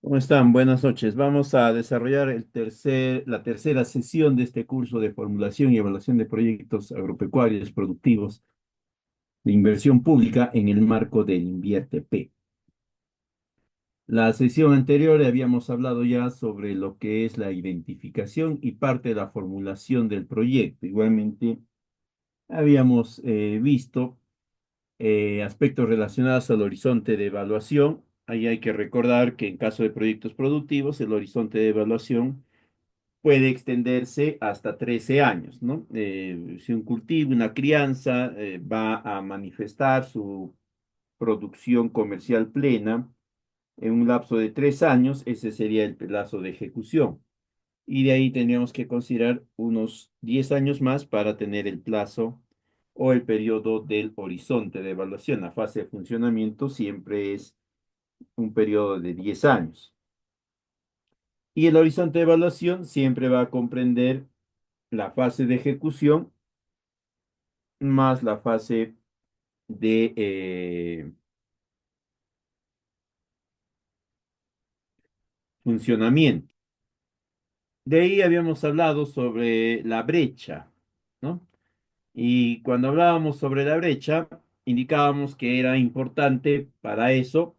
¿Cómo están? Buenas noches. Vamos a desarrollar la tercera sesión de este curso de formulación y evaluación de proyectos agropecuarios productivos de inversión pública en el marco del Invierte P. La sesión anterior habíamos hablado ya sobre lo que es la identificación y parte de la formulación del proyecto. Igualmente, habíamos visto aspectos relacionados al horizonte de evaluación. Ahí hay que recordar que en caso de proyectos productivos, el horizonte de evaluación puede extenderse hasta 13 años, ¿no? Si un cultivo, una crianza va a manifestar su producción comercial plena en un lapso de 3 años, ese sería el plazo de ejecución. Y de ahí tendríamos que considerar unos 10 años más para tener el plazo o el periodo del horizonte de evaluación. La fase de funcionamiento siempre es un periodo de 10 años. Y el horizonte de evaluación siempre va a comprender la fase de ejecución más la fase de funcionamiento. De ahí habíamos hablado sobre la brecha, ¿no? Y cuando hablábamos sobre la brecha, indicábamos que era importante para eso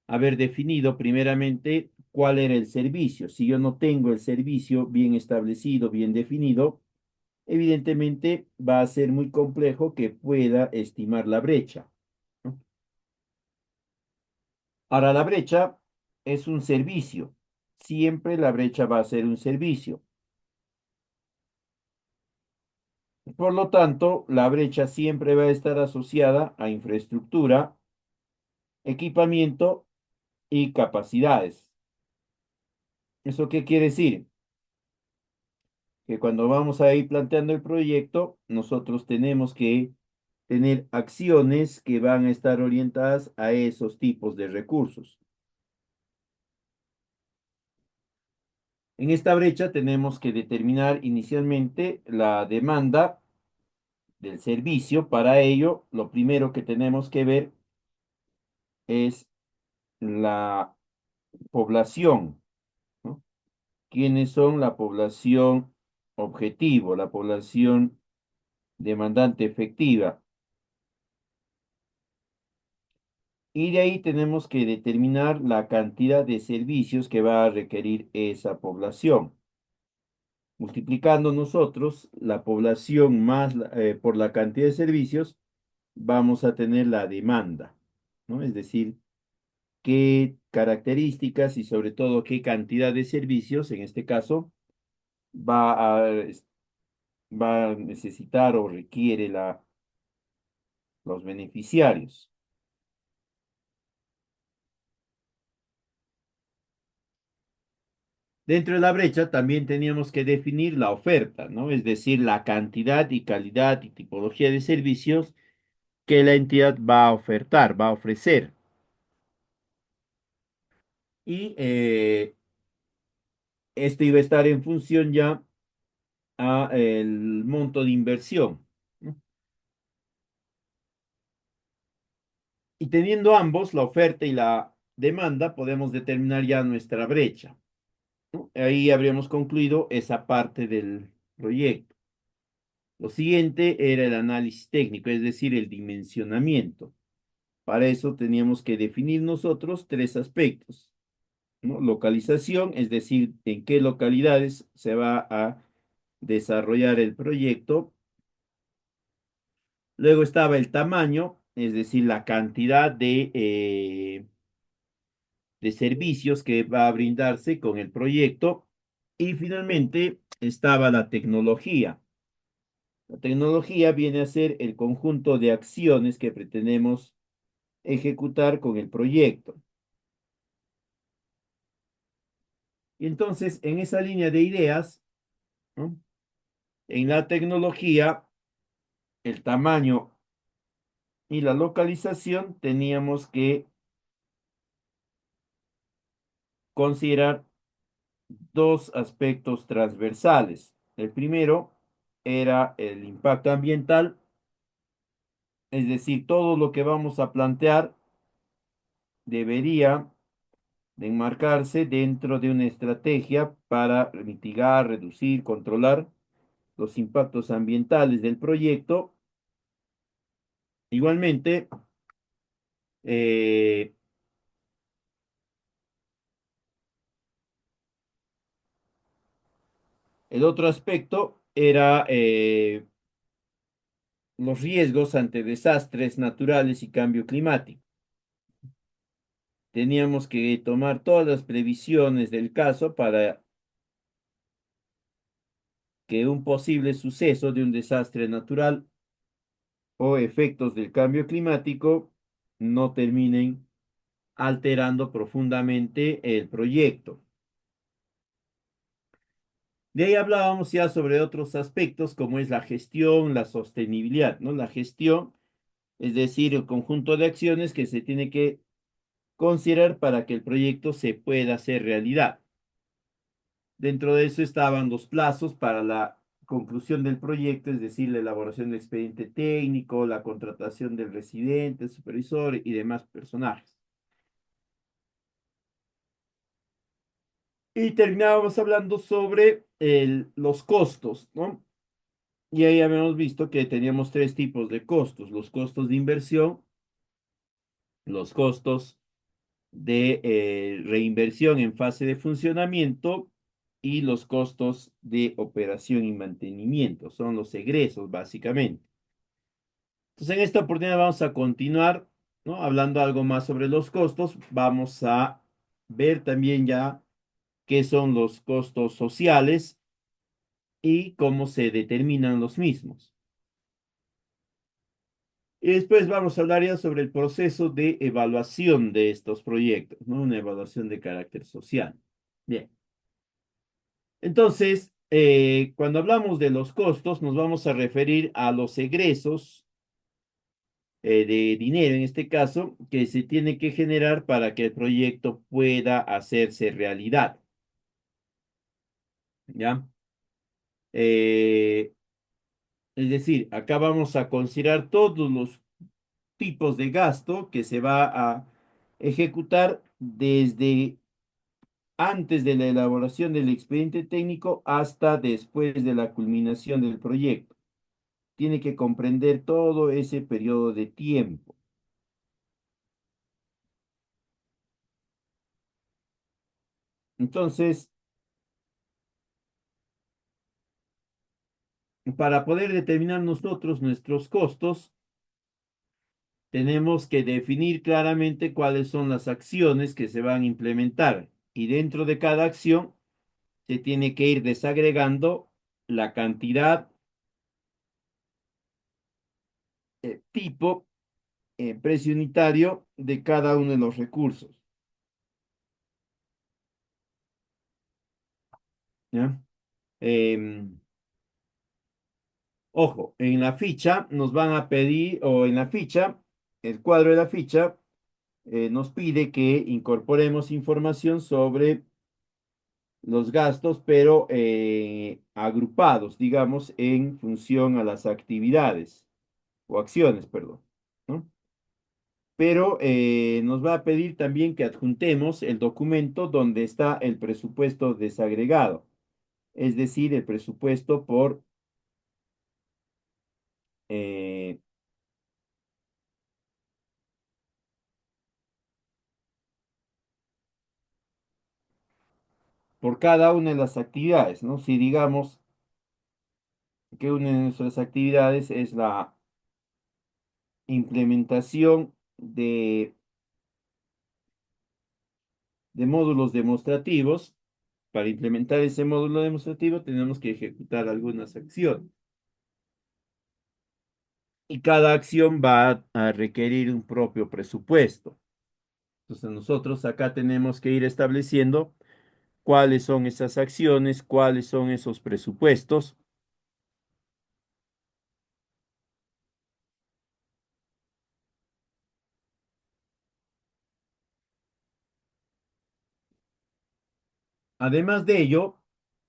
haber definido primeramente cuál era el servicio. Si yo no tengo el servicio bien establecido, bien definido, evidentemente va a ser muy complejo que pueda estimar la brecha, ¿no? Ahora, la brecha es un servicio. Siempre la brecha va a ser un servicio. Por lo tanto, la brecha siempre va a estar asociada a infraestructura, equipamiento y capacidades. ¿Eso qué quiere decir? Que cuando vamos a ir planteando el proyecto, nosotros tenemos que tener acciones que van a estar orientadas a esos tipos de recursos. En esta brecha tenemos que determinar inicialmente la demanda del servicio. Para ello, lo primero que tenemos que ver es la población, ¿no? ¿Quiénes son la población objetivo, la población demandante efectiva? Y de ahí tenemos que determinar la cantidad de servicios que va a requerir esa población. Multiplicando nosotros la población más por la cantidad de servicios, vamos a tener la demanda, ¿no? Es decir, qué características y sobre todo qué cantidad de servicios, en este caso, va a, va a necesitar o requiere los beneficiarios. Dentro de la brecha también teníamos que definir la oferta, ¿no? Es decir, la cantidad y calidad y tipología de servicios que la entidad va a ofertar, va a ofrecer. Y esto iba a estar en función ya a el monto de inversión, ¿no? Y teniendo ambos, la oferta y la demanda, podemos determinar ya nuestra brecha, ¿no? Ahí habríamos concluido esa parte del proyecto. Lo siguiente era el análisis técnico, es decir, el dimensionamiento. Para eso teníamos que definir nosotros tres aspectos, ¿no? Localización, es decir, en qué localidades se va a desarrollar el proyecto. Luego estaba el tamaño, es decir, la cantidad de servicios que va a brindarse con el proyecto. Y finalmente estaba la tecnología. La tecnología viene a ser el conjunto de acciones que pretendemos ejecutar con el proyecto. Y entonces, en esa línea de ideas, ¿no? En la tecnología, el tamaño y la localización teníamos que considerar dos aspectos transversales. El primero era el impacto ambiental, es decir, todo lo que vamos a plantear debería de enmarcarse dentro de una estrategia para mitigar, reducir, controlar los impactos ambientales del proyecto. Igualmente, eh, el otro aspecto era los riesgos ante desastres naturales y cambio climático. Teníamos que tomar todas las previsiones del caso para que un posible suceso de un desastre natural o efectos del cambio climático no terminen alterando profundamente el proyecto. De ahí hablábamos ya sobre otros aspectos como es la gestión, la sostenibilidad, ¿no? La gestión, es decir, el conjunto de acciones que se tiene que considerar para que el proyecto se pueda hacer realidad. Dentro de eso estaban los plazos para la conclusión del proyecto, es decir, la elaboración del expediente técnico, la contratación del residente, supervisor y demás personajes. Y terminábamos hablando sobre los costos, ¿no? Y ahí habíamos visto que teníamos tres tipos de costos: los costos de inversión, los costos de reinversión en fase de funcionamiento y los costos de operación y mantenimiento. Son los egresos, básicamente. Entonces, en esta oportunidad vamos a continuar, ¿no? Hablando algo más sobre los costos. Vamos a ver también ya qué son los costos sociales y cómo se determinan los mismos. Y después vamos a hablar ya sobre el proceso de evaluación de estos proyectos, ¿no? Una evaluación de carácter social. Bien. Entonces, cuando hablamos de los costos, nos vamos a referir a los egresos de dinero, en este caso, que se tiene que generar para que el proyecto pueda hacerse realidad. ¿Ya? Eh, es decir, acá vamos a considerar todos los tipos de gasto que se va a ejecutar desde antes de la elaboración del expediente técnico hasta después de la culminación del proyecto. Tiene que comprender todo ese periodo de tiempo. Entonces, para poder determinar nosotros nuestros costos, tenemos que definir claramente cuáles son las acciones que se van a implementar. Y dentro de cada acción se tiene que ir desagregando la cantidad, tipo, precio unitario de cada uno de los recursos. ¿Ya? Em, Ojo, en la ficha nos van a pedir, o en la ficha, el cuadro de la ficha nos pide que incorporemos información sobre los gastos, pero agrupados, digamos, en función a las actividades o acciones, perdón, ¿no? Pero nos va a pedir también que adjuntemos el documento donde está el presupuesto desagregado, es decir, el presupuesto eh, por cada una de las actividades, ¿no? Si digamos que una de nuestras actividades es la implementación de módulos demostrativos. Para implementar ese módulo demostrativo tenemos que ejecutar algunas acciones y cada acción va a requerir un propio presupuesto. Entonces nosotros acá tenemos que ir estableciendo cuáles son esas acciones, cuáles son esos presupuestos. Además de ello,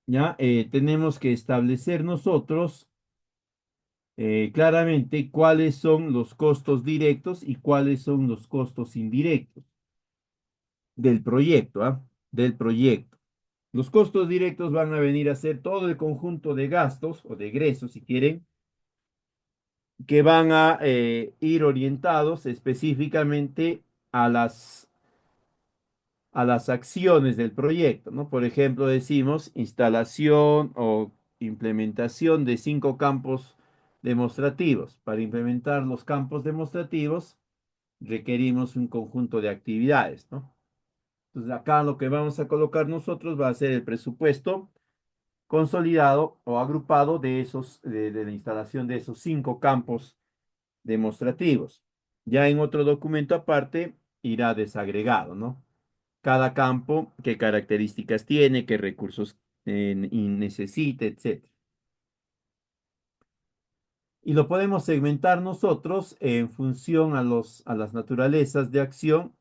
ya tenemos que establecer nosotros claramente cuáles son los costos directos y cuáles son los costos indirectos. del proyecto, ¿ah? Del proyecto. Los costos directos van a venir a ser todo el conjunto de gastos o de egresos, si quieren, que van a ir orientados específicamente a a las acciones del proyecto, ¿no? Por ejemplo, decimos instalación o implementación de 5 campos demostrativos. Para implementar los campos demostrativos requerimos un conjunto de actividades, ¿no? Entonces acá lo que vamos a colocar nosotros va a ser el presupuesto consolidado o agrupado de de la instalación de esos 5 campos demostrativos. Ya en otro documento aparte irá desagregado, ¿no? Cada campo, qué características tiene, qué recursos necesita, etcétera. Y lo podemos segmentar nosotros en función a a las naturalezas de acción.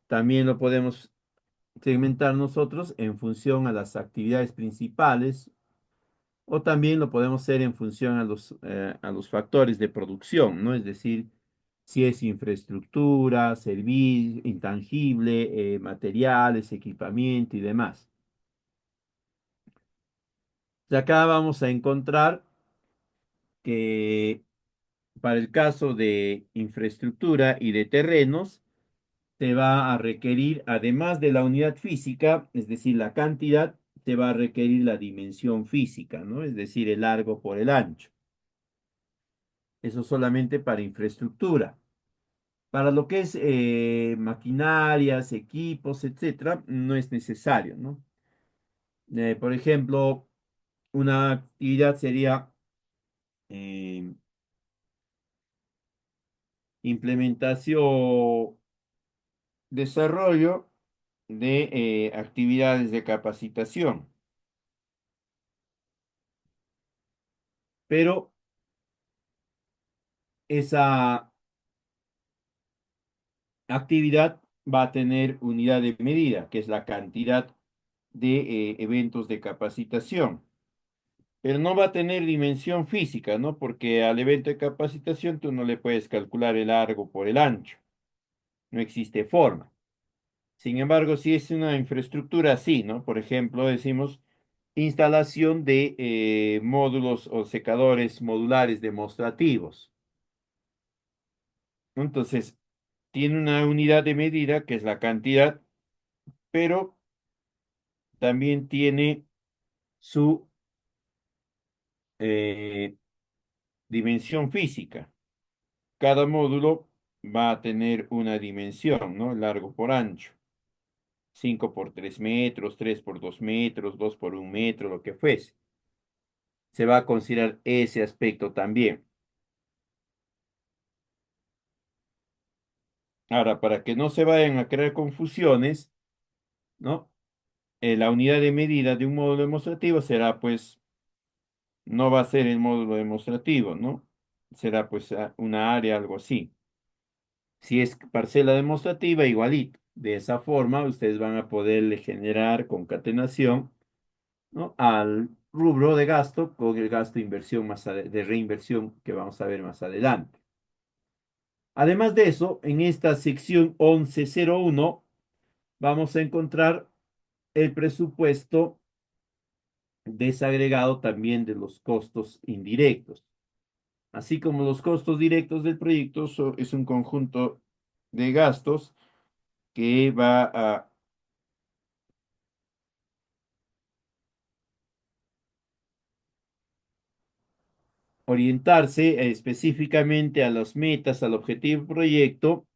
También lo podemos segmentar nosotros en función a las actividades principales o también lo podemos hacer en función a los factores de producción, ¿no? Es decir, si es infraestructura, servicio, intangible, materiales, equipamiento y demás. De acá vamos a encontrar que para el caso de infraestructura y de terrenos, te va a requerir, además de la unidad física, es decir, la cantidad, te va a requerir la dimensión física, ¿no? Es decir, el largo por el ancho. Eso solamente para infraestructura. Para lo que es maquinarias, equipos, etcétera, no es necesario, ¿no? Por ejemplo, una actividad sería eh, implementación, desarrollo de actividades de capacitación. Pero esa actividad va a tener unidad de medida, que es la cantidad de eventos de capacitación. Pero no va a tener dimensión física, ¿no? Porque al evento de capacitación tú no le puedes calcular el largo por el ancho. No existe forma. Sin embargo, si es una infraestructura así, ¿no? Por ejemplo, decimos instalación de módulos o secadores modulares demostrativos. Entonces, tiene una unidad de medida que es la cantidad, pero también tiene su eh, dimensión física. Cada módulo va a tener una dimensión, ¿no? Largo por ancho. 5 por 3 metros, 3 por 2 metros, 2 por 1 metro, lo que fuese. Se va a considerar ese aspecto también. Ahora, para que no se vayan a crear confusiones, ¿no? La unidad de medida de un módulo demostrativo será, pues, no va a ser el módulo demostrativo, ¿no? Será, pues, una área, algo así. Si es parcela demostrativa, igualito. De esa forma, ustedes van a poderle generar concatenación, ¿no? Al rubro de gasto con el gasto de inversión de reinversión que vamos a ver más adelante. Además de eso, en esta sección 1101 vamos a encontrar el presupuesto desagregado también de los costos indirectos. Así como los costos directos del proyecto es un conjunto de gastos que va a orientarse específicamente a las metas, al objetivo del proyecto.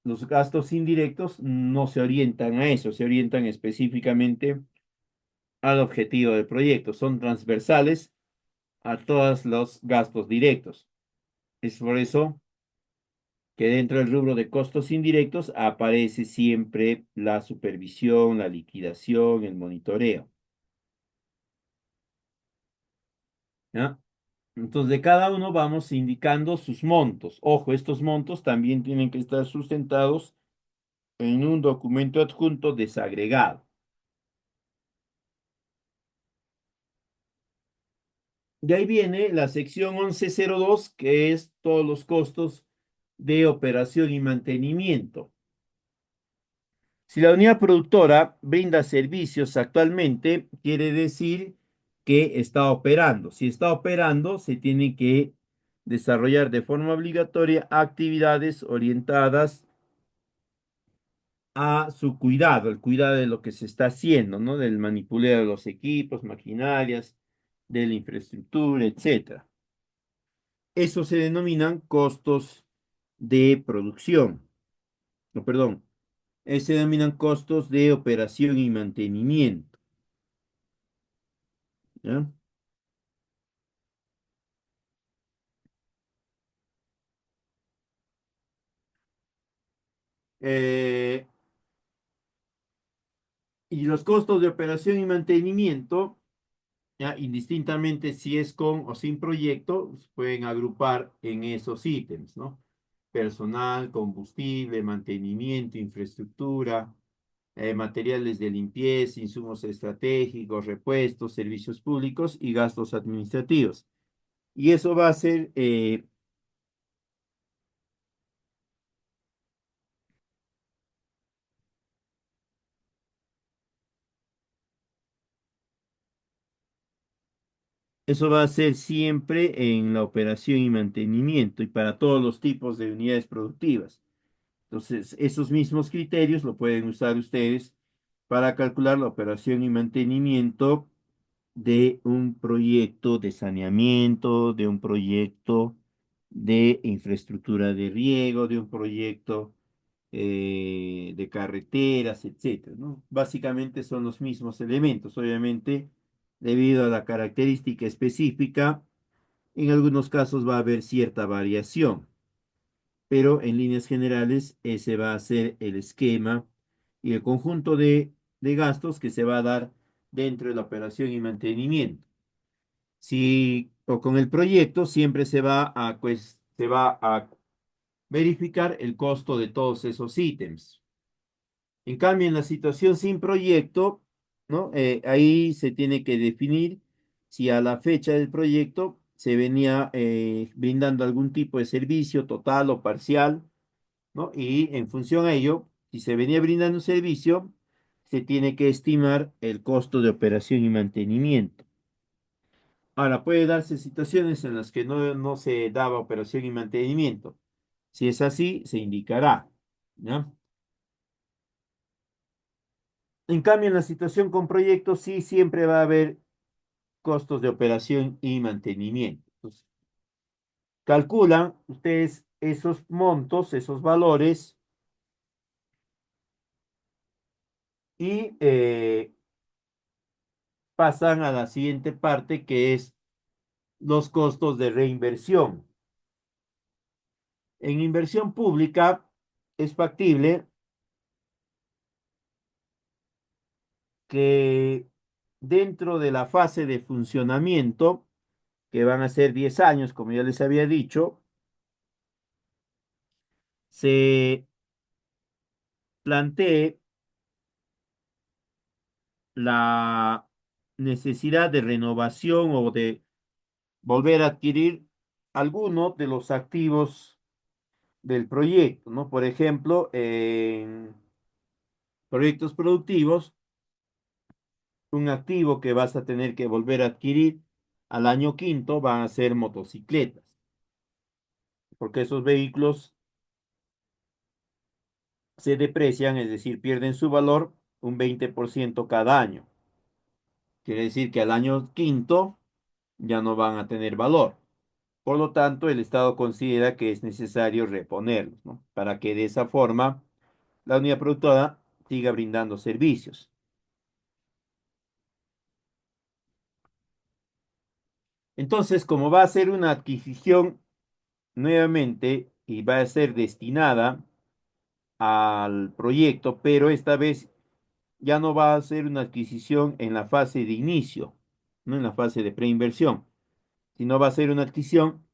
Los gastos indirectos no se orientan a eso, se orientan específicamente al objetivo del proyecto. Son transversales a todos los gastos directos. Es por eso que dentro del rubro de costos indirectos aparece siempre la supervisión, la liquidación, el monitoreo. ¿Ya? Entonces, de cada uno vamos indicando sus montos. Ojo, estos montos también tienen que estar sustentados en un documento adjunto desagregado. De ahí viene la sección 1102, que es todos los costos de operación y mantenimiento. Si la unidad productora brinda servicios actualmente, quiere decir que está operando. Si está operando, se tiene que desarrollar de forma obligatoria actividades orientadas a su cuidado, el cuidado de lo que se está haciendo, ¿no? Del manipuleo de los equipos, maquinarias, de la infraestructura, etcétera. Eso se denominan costos de producción, no, perdón, se denominan costos de operación y mantenimiento, ¿ya? Eh, y los costos de operación y mantenimiento, ¿ya? Indistintamente si es con o sin proyecto, se pueden agrupar en esos ítems, ¿no? Personal, combustible, mantenimiento, infraestructura, materiales de limpieza, insumos estratégicos, repuestos, servicios públicos y gastos administrativos. Y eso va a ser, eso va a ser siempre en la operación y mantenimiento y para todos los tipos de unidades productivas. Entonces, esos mismos criterios lo pueden usar ustedes para calcular la operación y mantenimiento de un proyecto de saneamiento, de un proyecto de infraestructura de riego, de un proyecto de carreteras, etcétera, ¿no? Básicamente son los mismos elementos, obviamente, debido a la característica específica, en algunos casos va a haber cierta variación, pero en líneas generales ese va a ser el esquema y el conjunto de gastos que se va a dar dentro de la operación y mantenimiento. Si o con el proyecto siempre se va a verificar el costo de todos esos ítems. En cambio, en la situación sin proyecto, ¿no? Ahí se tiene que definir si a la fecha del proyecto se venía brindando algún tipo de servicio total o parcial, ¿no? Y en función a ello, si se venía brindando un servicio, se tiene que estimar el costo de operación y mantenimiento. Ahora, puede darse situaciones en las que no se daba operación y mantenimiento. Si es así, se indicará, ¿ya? En cambio, en la situación con proyectos, sí siempre va a haber costos de operación y mantenimiento. Entonces, calculan ustedes esos montos, esos valores y pasan a la siguiente parte que es los costos de reinversión. En inversión pública es factible que dentro de la fase de funcionamiento, que van a ser 10 años, como ya les había dicho, se plantee la necesidad de renovación o de volver a adquirir alguno de los activos del proyecto, ¿no? Por ejemplo, en proyectos productivos, un activo que vas a tener que volver a adquirir al año quinto van a ser motocicletas, porque esos vehículos se deprecian, es decir, pierden su valor un 20% cada año. Quiere decir que al año quinto ya no van a tener valor. Por lo tanto, el Estado considera que es necesario reponerlos, ¿no? Para que de esa forma la unidad productora siga brindando servicios. Entonces, como va a ser una adquisición nuevamente y va a ser destinada al proyecto, pero esta vez ya no va a ser una adquisición en la fase de inicio, no en la fase de preinversión, sino va a ser una adquisición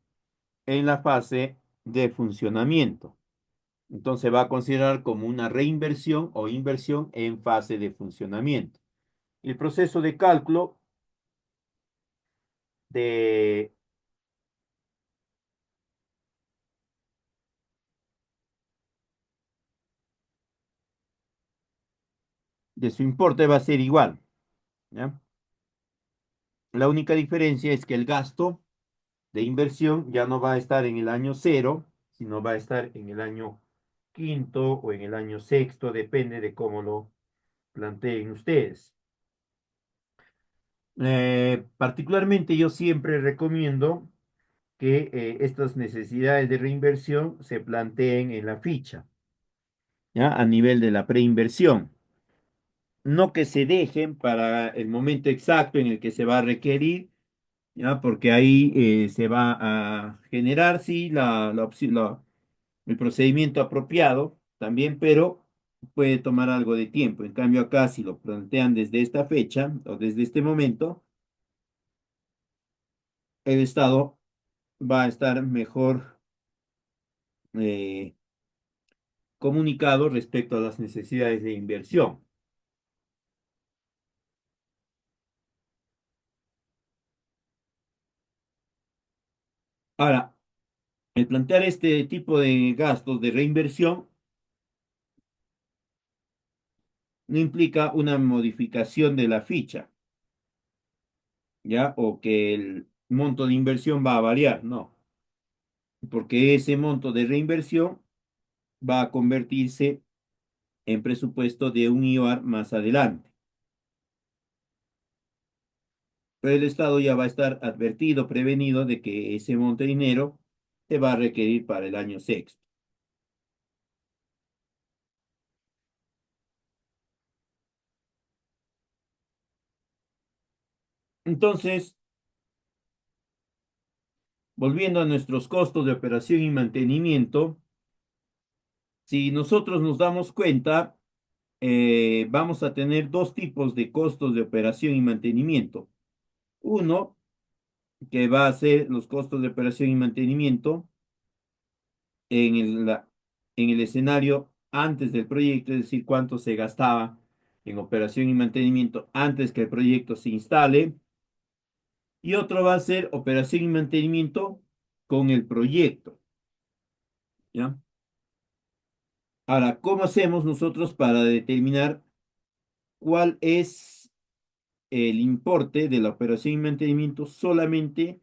en la fase de funcionamiento. Entonces va a considerar como una reinversión o inversión en fase de funcionamiento. El proceso de cálculo de, de su importe va a ser igual, ¿ya? La única diferencia es que el gasto de inversión ya no va a estar en el año cero, sino va a estar en el año quinto o en el año sexto, depende de cómo lo planteen ustedes. Particularmente yo siempre recomiendo que estas necesidades de reinversión se planteen en la ficha, ¿ya? A nivel de la preinversión. No que se dejen para el momento exacto en el que se va a requerir, ¿ya? Porque ahí se va a generar, sí, la opción, el procedimiento apropiado también, pero puede tomar algo de tiempo. En cambio, acá, si lo plantean desde esta fecha o desde este momento, el Estado va a estar mejor eh, comunicado respecto a las necesidades de inversión. Ahora, el plantear este tipo de gastos de reinversión no implica una modificación de la ficha, ¿ya? O que el monto de inversión va a variar, no, porque ese monto de reinversión va a convertirse en presupuesto de un IOAR más adelante. Pero el Estado ya va a estar advertido, prevenido de que ese monto de dinero se va a requerir para el año sexto. Entonces, volviendo a nuestros costos de operación y mantenimiento, si nosotros nos damos cuenta, vamos a tener dos tipos de costos de operación y mantenimiento. Uno, que va a ser los costos de operación y mantenimiento en en el escenario antes del proyecto, es decir, cuánto se gastaba en operación y mantenimiento antes que el proyecto se instale. Y otro va a ser operación y mantenimiento con el proyecto, ¿ya? Ahora, ¿cómo hacemos nosotros para determinar cuál es el importe de la operación y mantenimiento solamente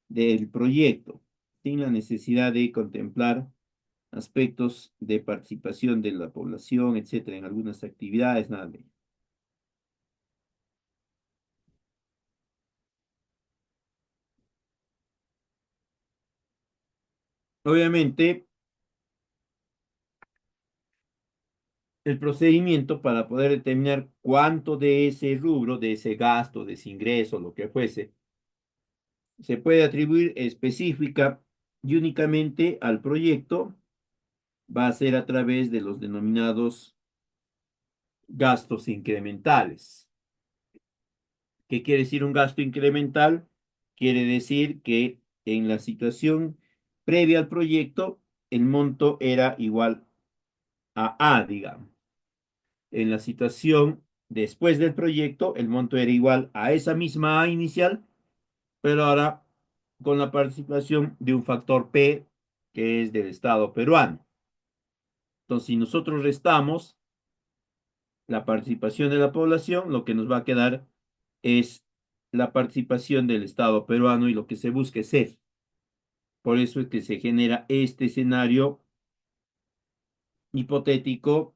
del proyecto, sin la necesidad de contemplar aspectos de participación de la población, etcétera, en algunas actividades, nada de ello? Obviamente, el procedimiento para poder determinar cuánto de ese rubro, de ese gasto, de ese ingreso, lo que fuese, se puede atribuir específica y únicamente al proyecto, va a ser a través de los denominados gastos incrementales. ¿Qué quiere decir un gasto incremental? Quiere decir que en la situación previa al proyecto, el monto era igual a A, digamos. En la situación después del proyecto, el monto era igual a esa misma A inicial, pero ahora con la participación de un factor P que es del Estado peruano. Entonces, si nosotros restamos la participación de la población, lo que nos va a quedar es la participación del Estado peruano y lo que se busca es eso. Por eso es que se genera este escenario hipotético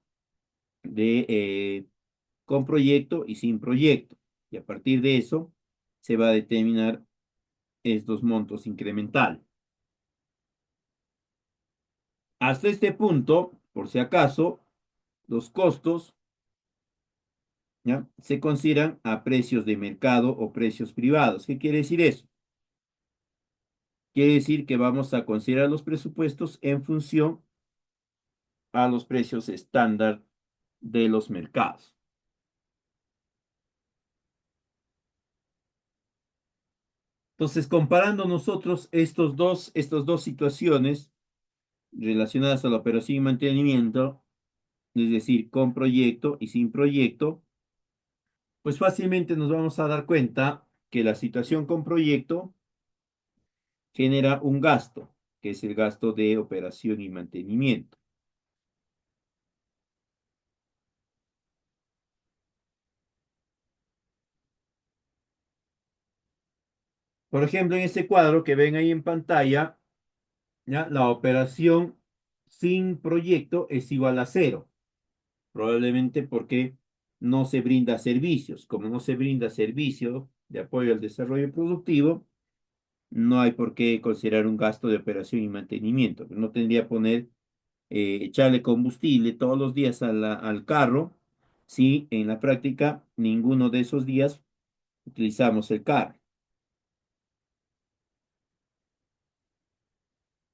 de con proyecto y sin proyecto. Y a partir de eso se va a determinar estos montos incrementales. Hasta este punto, por si acaso, los costos, ¿ya? Se consideran a precios de mercado o precios privados. ¿Qué quiere decir eso? Quiere decir que vamos a considerar los presupuestos en función a los precios estándar de los mercados. Entonces, comparando nosotros estas dos situaciones relacionadas a la operación y mantenimiento, es decir, con proyecto y sin proyecto, pues fácilmente nos vamos a dar cuenta que la situación con proyecto genera un gasto, que es el gasto de operación y mantenimiento. Por ejemplo, en este cuadro que ven ahí en pantalla, ¿ya? La operación sin proyecto es igual a cero, probablemente porque no se brinda servicios. Como no se brinda servicio de apoyo al desarrollo productivo, no hay por qué considerar un gasto de operación y mantenimiento. No tendría que poner, echarle combustible todos los días al carro si en la práctica ninguno de esos días utilizamos el carro.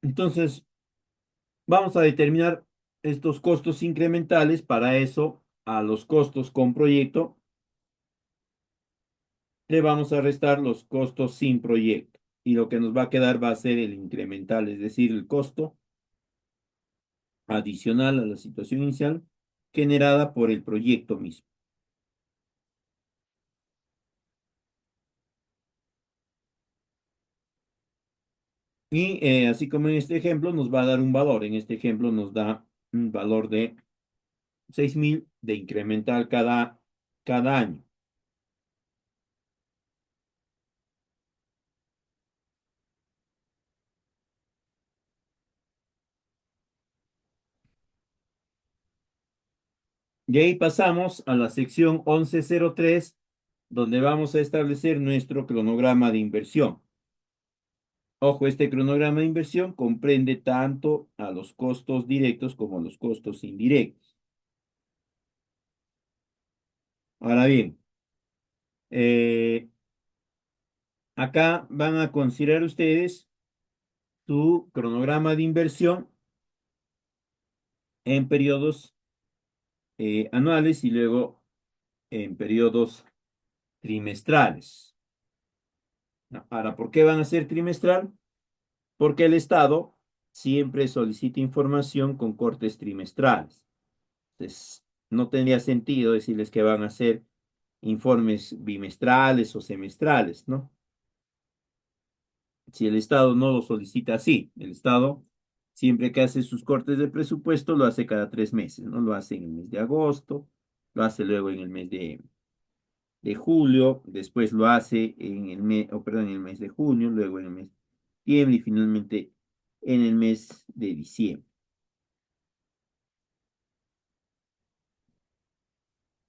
Entonces, vamos a determinar estos costos incrementales. Para eso, a los costos con proyecto le vamos a restar los costos sin proyecto. Y lo que nos va a quedar va a ser el incremental, es decir, el costo adicional a la situación inicial generada por el proyecto mismo. Y así como en este ejemplo nos va a dar un valor. En este ejemplo nos da un valor de 6.000 de incremental cada año. Y ahí pasamos a la sección 1103, donde vamos a establecer nuestro cronograma de inversión. Ojo, este cronograma de inversión comprende tanto a los costos directos como a los costos indirectos. Ahora bien, eh, acá van a considerar ustedes su cronograma de inversión en periodos anuales y luego en periodos trimestrales. Ahora, ¿por qué van a ser trimestral? Porque el Estado siempre solicita información con cortes trimestrales. Entonces, no tendría sentido decirles que van a hacer informes bimestrales o semestrales, ¿no? Si el Estado no lo solicita así, el Estado siempre que hace sus cortes de presupuesto lo hace cada 3 meses, ¿no? Lo hace en el mes de agosto, lo hace luego en el mes de julio, después lo hace en el mes, perdón, en el mes de junio, luego en el mes de septiembre y finalmente en el mes de diciembre.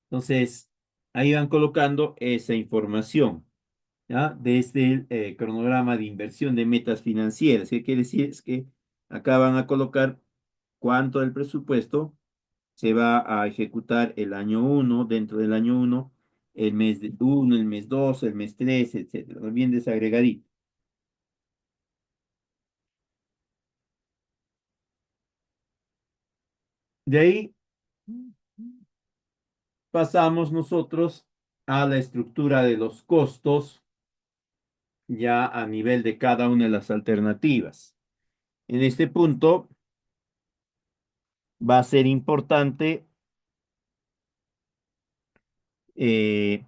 Entonces, ahí van colocando esa información, ¿ya? Desde el cronograma de inversión de metas financieras. ¿Qué quiere decir? Es que acá van a colocar cuánto del presupuesto se va a ejecutar el año uno, dentro del año uno, el mes de uno, el mes 2, el mes 3, etcétera. Bien desagregadito. De ahí pasamos nosotros a la estructura de los costos ya a nivel de cada una de las alternativas. En este punto va a ser importante eh,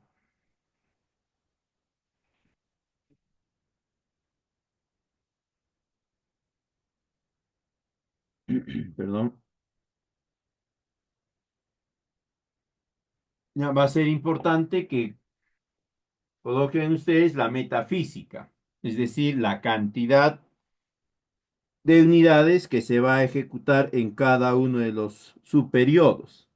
perdón, ya va a ser importante que coloquen ustedes la metafísica, es decir, la cantidad de unidades que se va a ejecutar en cada uno de los subperiodos.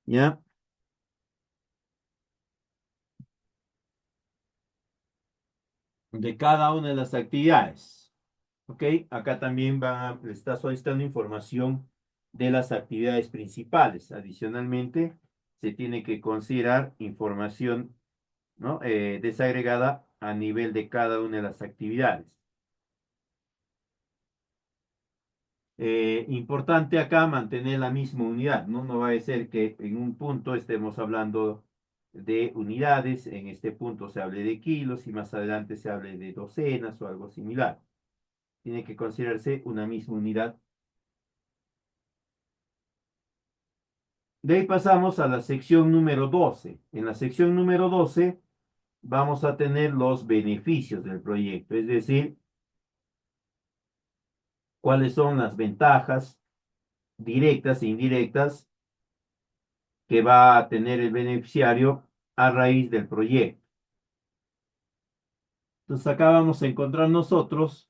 ¿Ya? De cada una de las actividades. ¿Ok? Acá también le está solicitando información de las actividades principales. Adicionalmente, se tiene que considerar información, ¿no? Desagregada a nivel de cada una de las actividades. Importante acá mantener la misma unidad, ¿no? No va a ser que en un punto estemos hablando de unidades, en este punto se hable de kilos y más adelante se hable de docenas o algo similar. Tiene que considerarse una misma unidad. De ahí pasamos a la sección número 12. En la sección número 12 vamos a tener los beneficios del proyecto, es decir, cuáles son las ventajas directas e indirectas que va a tener el beneficiario a raíz del proyecto. Entonces acá vamos a encontrar nosotros,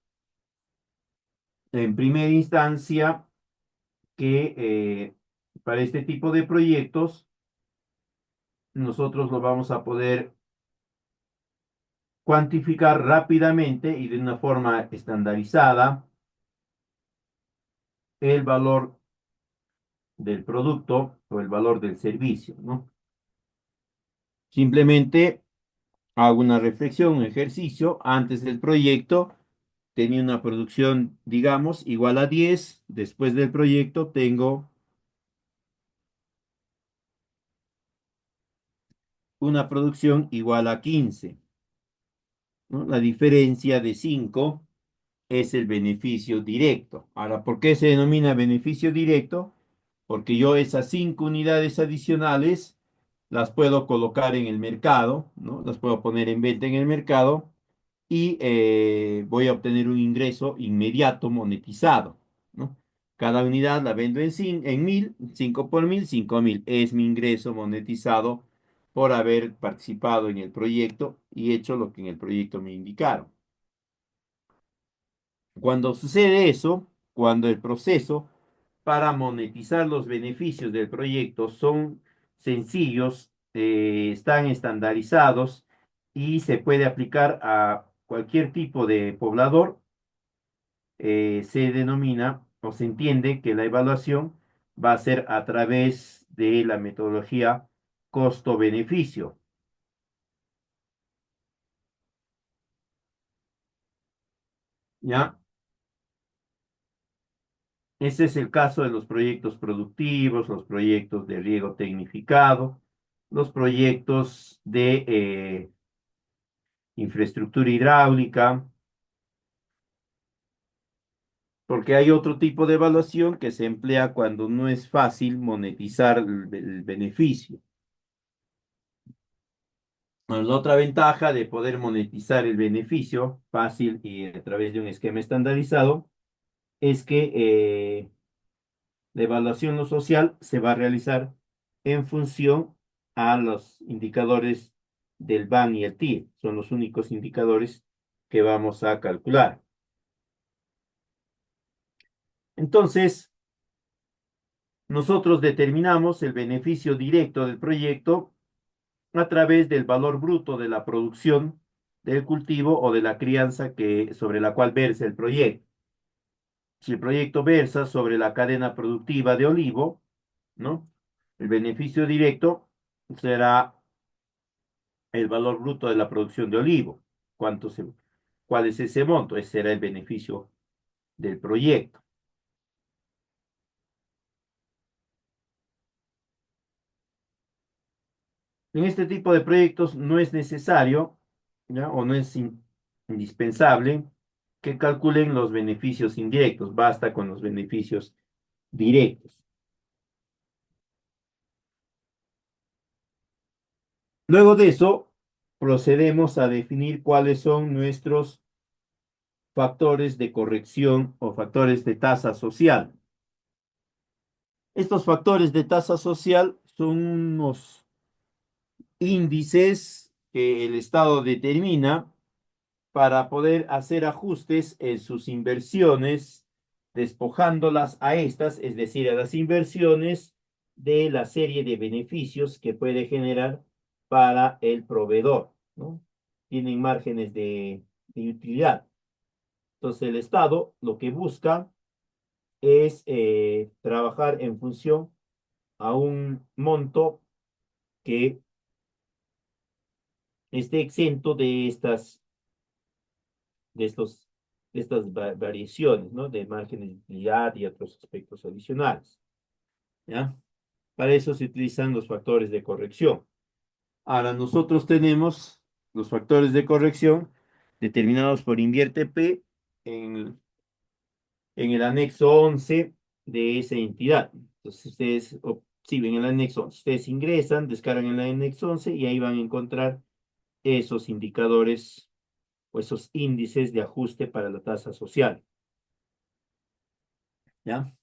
en primera instancia, que para este tipo de proyectos, nosotros lo vamos a poder cuantificar rápidamente y de una forma estandarizada el valor del producto o el valor del servicio, ¿no? Simplemente hago una reflexión, un ejercicio. Antes del proyecto tenía una producción, digamos, igual a 10. Después del proyecto tengo una producción igual a 15, ¿no? La diferencia de 5 es el beneficio directo. Ahora, ¿por qué se denomina beneficio directo? Porque yo esas 5 unidades adicionales las puedo colocar en el mercado, ¿no? Las puedo poner en venta en el mercado y voy a obtener un ingreso inmediato monetizado, ¿no? Cada unidad la vendo en 1000, 5 por 1000, 5000. Es mi ingreso monetizado por haber participado en el proyecto y hecho lo que en el proyecto me indicaron. Cuando sucede eso, cuando el proceso para monetizar los beneficios del proyecto son sencillos, están estandarizados y se puede aplicar a cualquier tipo de poblador, se denomina o se entiende que la evaluación va a ser a través de la metodología costo-beneficio. ¿Ya? Ese es el caso de los proyectos productivos, los proyectos de riego tecnificado, los proyectos de infraestructura hidráulica, porque hay otro tipo de evaluación que se emplea cuando no es fácil monetizar el beneficio. Bueno, la otra ventaja de poder monetizar el beneficio fácil y a través de un esquema estandarizado es que la evaluación no social se va a realizar en función a los indicadores del BAN y el TIE. Son los únicos indicadores que vamos a calcular. Entonces, nosotros determinamos el beneficio directo del proyecto a través del valor bruto de la producción del cultivo o de la crianza sobre la cual versa el proyecto. Si el proyecto versa sobre la cadena productiva de olivo, ¿no? El beneficio directo será el valor bruto de la producción de olivo. ¿Cuál es ese monto? Ese será el beneficio del proyecto. En este tipo de proyectos no es necesario, ¿ya? O no es indispensable que calculen los beneficios indirectos, basta con los beneficios directos. Luego de eso, procedemos a definir cuáles son nuestros factores de corrección o factores de tasa social. Estos factores de tasa social son unos índices que el Estado determina para poder hacer ajustes en sus inversiones, despojándolas a estas, es decir, a las inversiones de la serie de beneficios que puede generar para el proveedor, ¿no? Tienen márgenes de utilidad. Entonces, el Estado lo que busca es trabajar en función a un monto que esté exento de estos, de estas variaciones, ¿no? De márgenes de utilidad y otros aspectos adicionales, ¿ya? Para eso se utilizan los factores de corrección. Ahora, nosotros tenemos los factores de corrección determinados por Invierte P en, en el anexo 11 de esa entidad. Entonces, ustedes si ven el anexo 11, ustedes ingresan, descargan el anexo 11 y ahí van a encontrar esos indicadores o esos índices de ajuste para la tasa social, ¿ya?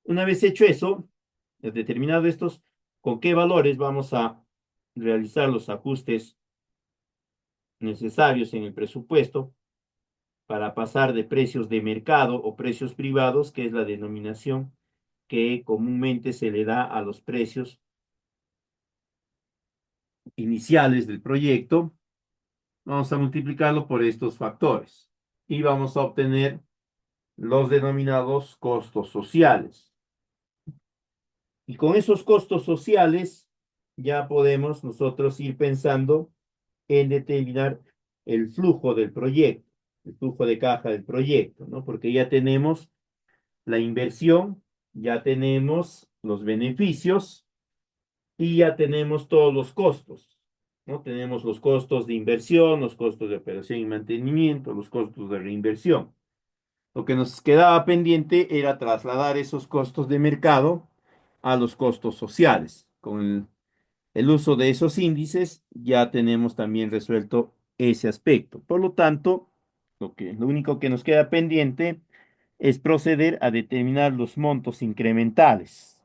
Una vez hecho eso, determinado estos, con qué valores vamos a realizar los ajustes necesarios en el presupuesto para pasar de precios de mercado o precios privados, que es la denominación que comúnmente se le da a los precios iniciales del proyecto. Vamos a multiplicarlo por estos factores y vamos a obtener los denominados costos sociales. Y con esos costos sociales ya podemos nosotros ir pensando en determinar el flujo del proyecto, el flujo de caja del proyecto, ¿no? Porque ya tenemos la inversión, ya tenemos los beneficios y ya tenemos todos los costos, ¿no? Tenemos los costos de inversión, los costos de operación y mantenimiento, los costos de reinversión. Lo que nos quedaba pendiente era trasladar esos costos de mercado a los costos sociales. Con el uso de esos índices ya tenemos también resuelto ese aspecto. Por lo tanto, lo único que nos queda pendiente es proceder a determinar los montos incrementales.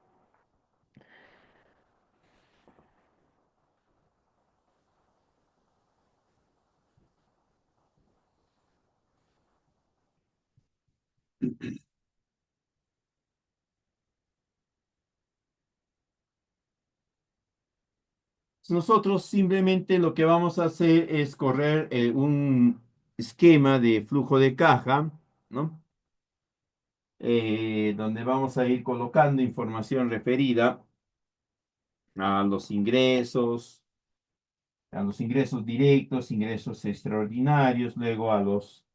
Nosotros simplemente lo que vamos a hacer es correr un esquema de flujo de caja, ¿no? Donde vamos a ir colocando información referida a los ingresos directos, ingresos extraordinarios, luego a los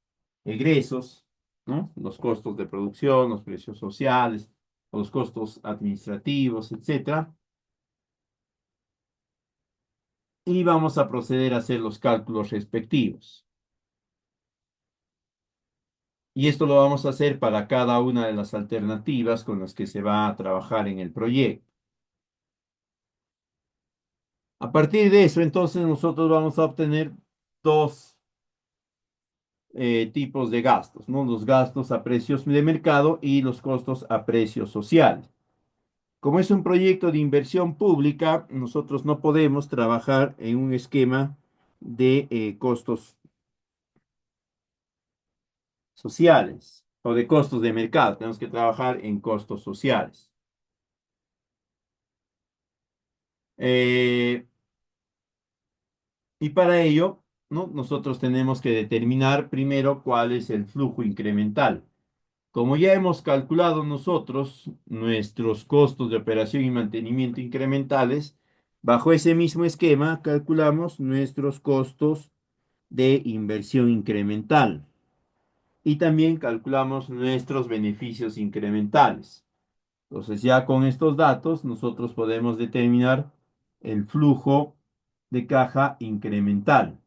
egresos, ¿no? Los costos de producción, los precios sociales, los costos administrativos, etcétera. Y vamos a proceder a hacer los cálculos respectivos. Y esto lo vamos a hacer para cada una de las alternativas con las que se va a trabajar en el proyecto. A partir de eso, entonces nosotros vamos a obtener dos tipos de gastos, ¿no? Los gastos a precios de mercado y los costos a precios sociales. Como es un proyecto de inversión pública, nosotros no podemos trabajar en un esquema de costos sociales o de costos de mercado. Tenemos que trabajar en costos sociales. Eh, y para ello, ¿no? Nosotros tenemos que determinar primero cuál es el flujo incremental. Como ya hemos calculado nosotros nuestros costos de operación y mantenimiento incrementales, bajo ese mismo esquema calculamos nuestros costos de inversión incremental y también calculamos nuestros beneficios incrementales. Entonces ya con estos datos nosotros podemos determinar el flujo de caja incremental,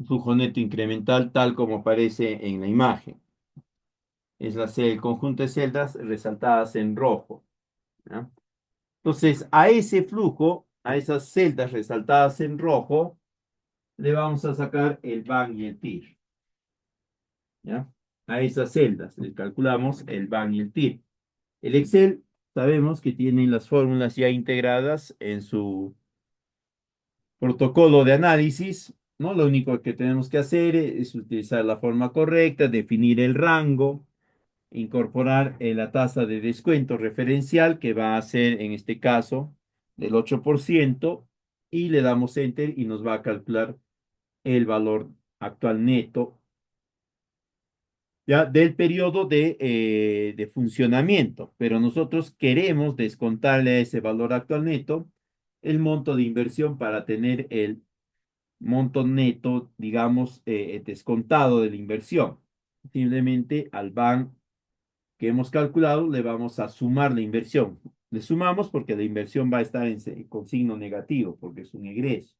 flujo neto incremental tal como aparece en la imagen. Es el conjunto de celdas resaltadas en rojo, ¿ya? Entonces, a ese flujo, a esas celdas resaltadas en rojo, le vamos a sacar el BAN y el TIR, ¿ya? A esas celdas le calculamos el BAN y el TIR. El Excel sabemos que tiene las fórmulas ya integradas en su protocolo de análisis, ¿no? Lo único que tenemos que hacer es utilizar la forma correcta, definir el rango, incorporar la tasa de descuento referencial que va a ser en este caso del 8% y le damos enter y nos va a calcular el valor actual neto ya del periodo de funcionamiento, pero nosotros queremos descontarle a ese valor actual neto el monto de inversión para tener el monto neto, digamos, descontado de la inversión. Simplemente al BAN que hemos calculado, le vamos a sumar la inversión. Le sumamos porque la inversión va a estar con signo negativo, porque es un egreso.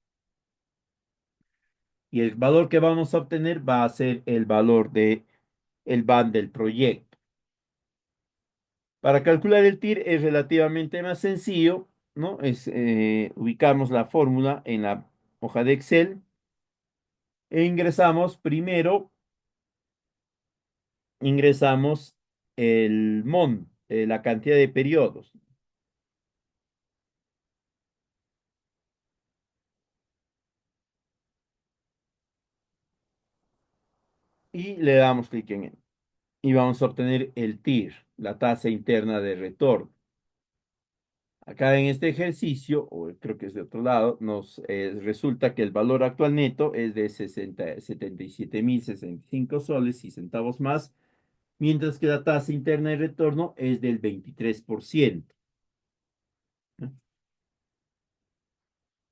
Y el valor que vamos a obtener va a ser el valor de el BAN del proyecto. Para calcular el TIR es relativamente más sencillo, ¿no? Ubicamos la fórmula en la hoja de Excel e ingresamos el MON, la cantidad de periodos, y le damos clic en él. Y vamos a obtener el TIR, la tasa interna de retorno. Acá en este ejercicio, o creo que es de otro lado, nos resulta que el valor actual neto es de 77.065 soles y centavos más, mientras que la tasa interna de retorno es del 23%.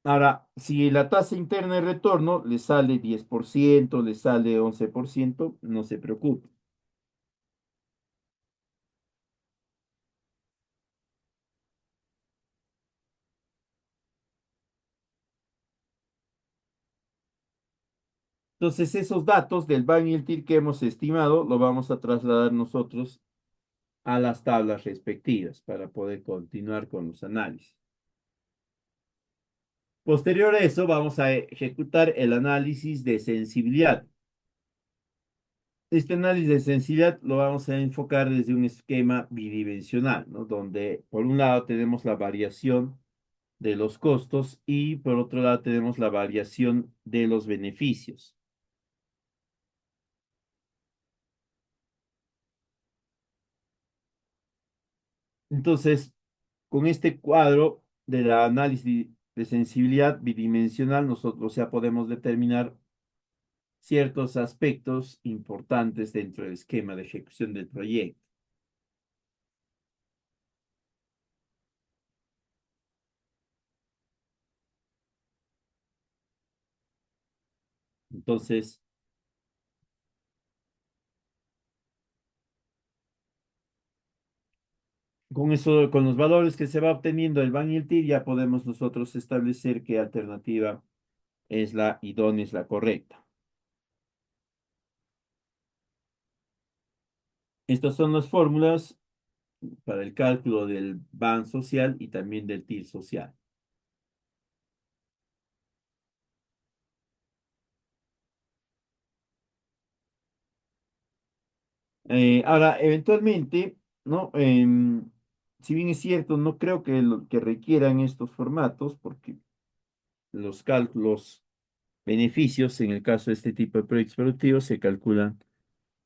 Ahora, si la tasa interna de retorno le sale 10%, le sale 11%, no se preocupe. Entonces, esos datos del BAN y el TIR que hemos estimado, lo vamos a trasladar nosotros a las tablas respectivas para poder continuar con los análisis. Posterior a eso, vamos a ejecutar el análisis de sensibilidad. Este análisis de sensibilidad lo vamos a enfocar desde un esquema bidimensional, ¿no? Donde por un lado tenemos la variación de los costos y por otro lado tenemos la variación de los beneficios. Entonces, con este cuadro del análisis de sensibilidad bidimensional, nosotros ya podemos determinar ciertos aspectos importantes dentro del esquema de ejecución del proyecto. Entonces, con eso, con los valores que se va obteniendo el BAN y el TIR, ya podemos nosotros establecer qué alternativa es la idónea, es la correcta. Estas son las fórmulas para el cálculo del BAN social y también del TIR social. Ahora, eventualmente, ¿no? Si bien es cierto, no creo que requieran estos formatos, porque los cálculos beneficios en el caso de este tipo de proyectos productivos se calculan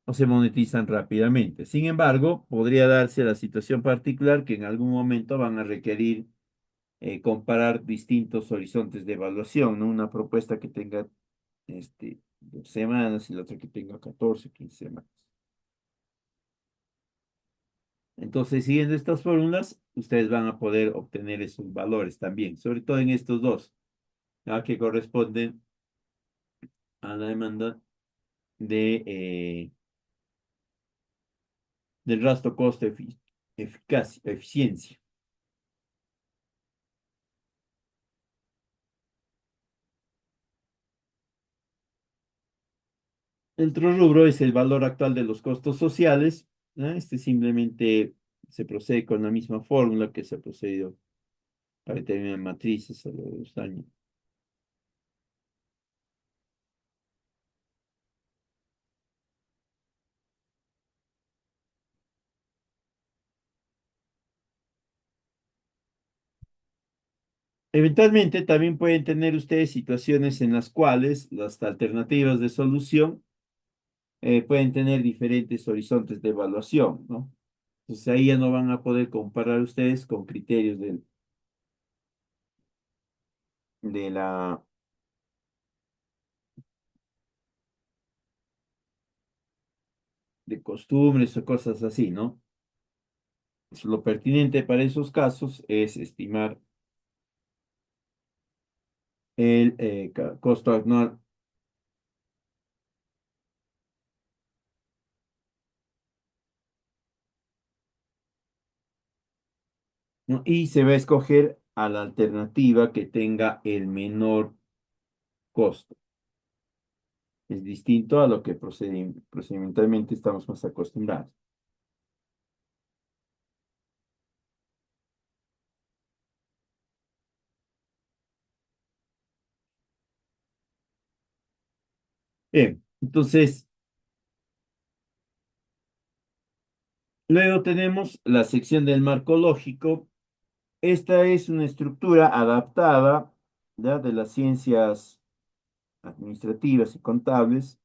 o se monetizan rápidamente. Sin embargo, podría darse la situación particular que en algún momento van a requerir comparar distintos horizontes de evaluación, ¿no? Una propuesta que tenga 2 semanas y la otra que tenga 14, 15 semanas. Entonces, siguiendo estas fórmulas, ustedes van a poder obtener esos valores también, sobre todo en estos dos, ¿ya? Que corresponden a la demanda de, del rastro costo-eficacia, eficiencia. El otro rubro es el valor actual de los costos sociales, ¿no? Este simplemente se procede con la misma fórmula que se ha procedido para determinar matrices a lo largo de los años. Eventualmente también pueden tener ustedes situaciones en las cuales las alternativas de solución pueden tener diferentes horizontes de evaluación, ¿no? Entonces ahí ya no van a poder comparar ustedes con criterios de la, de costumbres o cosas así, ¿no? Lo pertinente para esos casos es estimar el costo anual, ¿no? Y se va a escoger a la alternativa que tenga el menor costo. Es distinto a lo que procedimentalmente estamos más acostumbrados. Bien, entonces, Luego tenemos la sección del marco lógico. Esta es una estructura adaptada, ¿ya? De las ciencias administrativas y contables,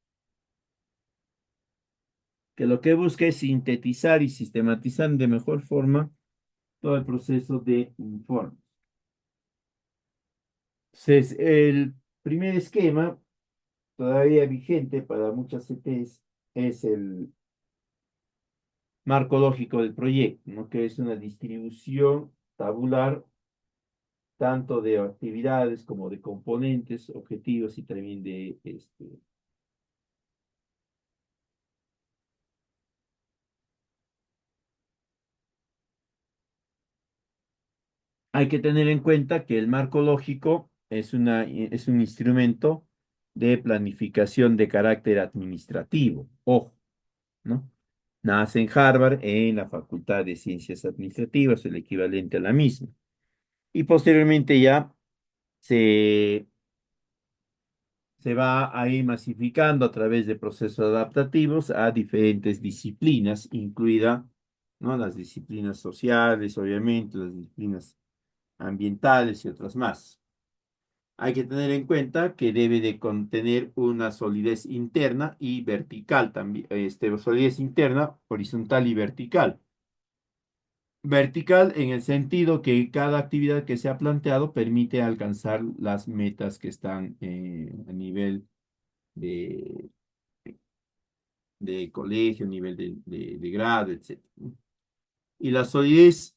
que lo que busca es sintetizar y sistematizar de mejor forma todo el proceso de informe. Entonces, el primer esquema, todavía vigente para muchas CTs, es el marco lógico del proyecto, ¿no? Que es una distribución tabular tanto de actividades como de componentes, objetivos y también de hay que tener en cuenta que el marco lógico es un instrumento de planificación de carácter administrativo. Ojo, ¿no? Nace en Harvard en la Facultad de Ciencias Administrativas, el equivalente a la misma. Y posteriormente ya se, se va a ir masificando a través de procesos adaptativos a diferentes disciplinas, incluida, ¿no? Las disciplinas sociales, obviamente, las disciplinas ambientales y otras más. Hay que tener en cuenta que debe de contener una solidez interna y vertical también, solidez interna, horizontal y vertical. Vertical en el sentido que cada actividad que se ha planteado permite alcanzar las metas que están a nivel de, de colegio, a nivel de grado, etc. Y la solidez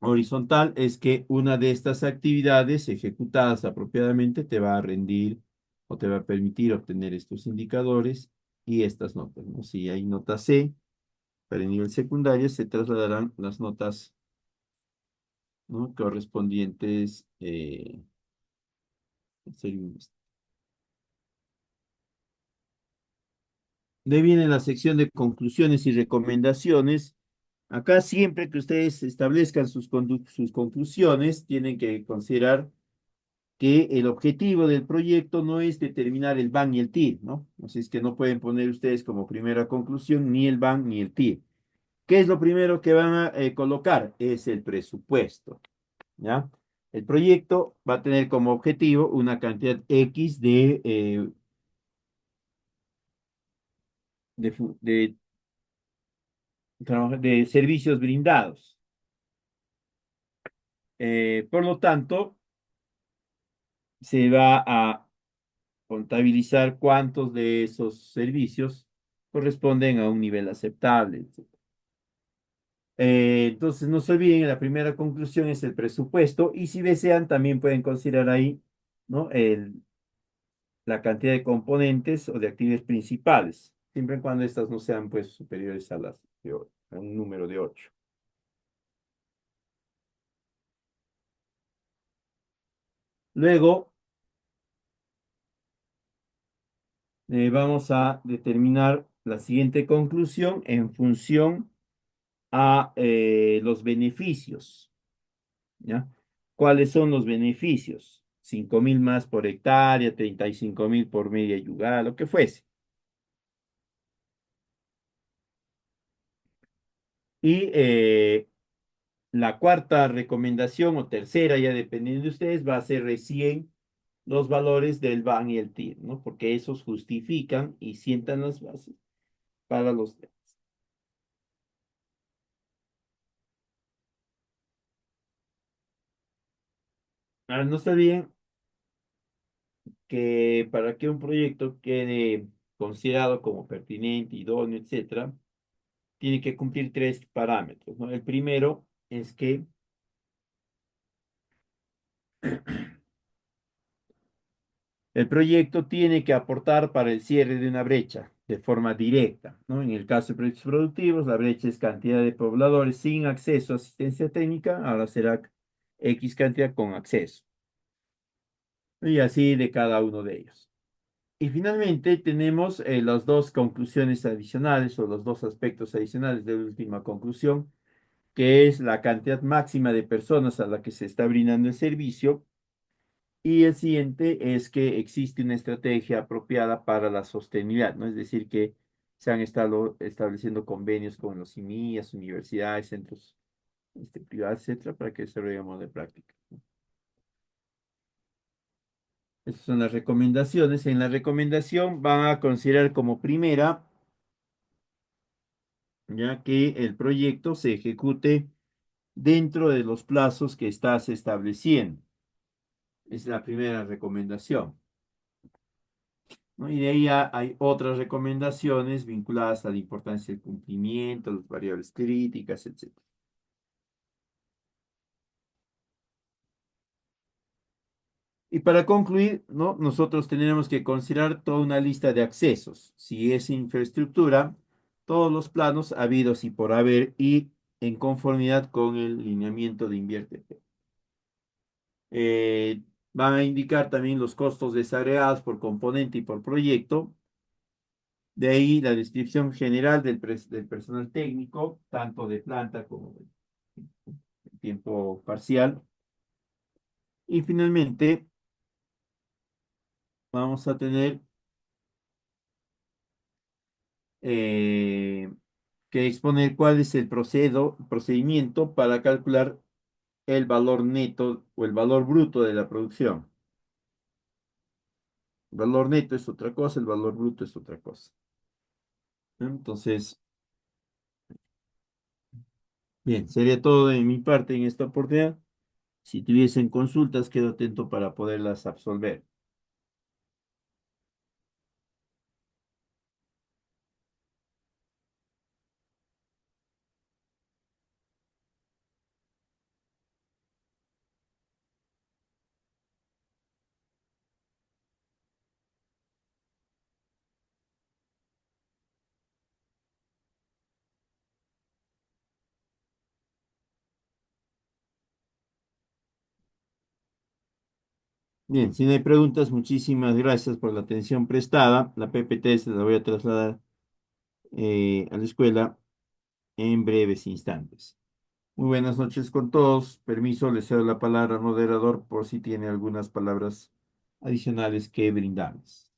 horizontal es que una de estas actividades ejecutadas apropiadamente te va a rendir o te va a permitir obtener estos indicadores y estas notas, ¿no? Si hay nota C para el nivel secundario, se trasladarán las notas, ¿no? Correspondientes. De ahí viene la sección de conclusiones y recomendaciones. Acá siempre que ustedes establezcan sus conclusiones, tienen que considerar que el objetivo del proyecto no es determinar el BAN y el TIR, ¿no? Así es que no pueden poner ustedes como primera conclusión ni el BAN ni el TIR. ¿Qué es lo primero que van a colocar? Es el presupuesto, ¿ya? El proyecto va a tener como objetivo una cantidad X de de servicios brindados. Por lo tanto, se va a contabilizar cuántos de esos servicios corresponden a un nivel aceptable, etcétera. Entonces, no se olviden, la primera conclusión es el presupuesto y si desean, también pueden considerar ahí, ¿no? La cantidad de componentes o de actividades principales, siempre y cuando estas no sean, pues, superiores a a un número de 8. Luego, vamos a determinar la siguiente conclusión en función a los beneficios, ¿ya? ¿Cuáles son los beneficios? 5.000 más por hectárea, 35.000 por media yugal, lo que fuese. Y la cuarta recomendación o tercera, ya dependiendo de ustedes, va a ser recién los valores del BAN y el TIR, ¿no? Porque esos justifican y sientan las bases para los demás. Ahora, no está bien que para que un proyecto quede considerado como pertinente, idóneo, etcétera, tiene que cumplir tres parámetros, ¿no? El primero es que el proyecto tiene que aportar para el cierre de una brecha de forma directa, ¿no? En el caso de proyectos productivos, la brecha es cantidad de pobladores sin acceso a asistencia técnica, ahora será X cantidad con acceso, y así de cada uno de ellos. Y finalmente tenemos las dos conclusiones adicionales o los dos aspectos adicionales de la última conclusión, que es la cantidad máxima de personas a la que se está brindando el servicio. Y el siguiente es que existe una estrategia apropiada para la sostenibilidad, ¿no? Es decir, que se han estado estableciendo convenios con los CIMIAS, universidades, centros privados, etcétera, para que desarrollemos de práctica. Esas son las recomendaciones. En la recomendación van a considerar como primera, ya que el proyecto se ejecute dentro de los plazos que estás estableciendo. Es la primera recomendación, ¿no? Y de ahí ya hay otras recomendaciones vinculadas a la importancia del cumplimiento, las variables críticas, etcétera. Y para concluir, ¿no? Nosotros tenemos que considerar toda una lista de accesos. Si es infraestructura, todos los planos habidos y por haber y en conformidad con el lineamiento de Invierte. Eh, Van a indicar también los costos desagregados por componente y por proyecto. De ahí la descripción general del personal técnico, tanto de planta como de tiempo parcial. Y finalmente vamos a tener eh, que exponer cuál es el procedimiento para calcular el valor neto o el valor bruto de la producción. El valor neto es otra cosa, el valor bruto es otra cosa. Entonces, bien, sería todo de mi parte en esta oportunidad. Si tuviesen consultas, quedo atento para poderlas absolver. Bien, si no hay preguntas, muchísimas gracias por la atención prestada. La PPT se la voy a trasladar a la escuela en breves instantes. Muy buenas noches con todos. Permiso, le cedo la palabra al moderador por si tiene algunas palabras adicionales que brindarles.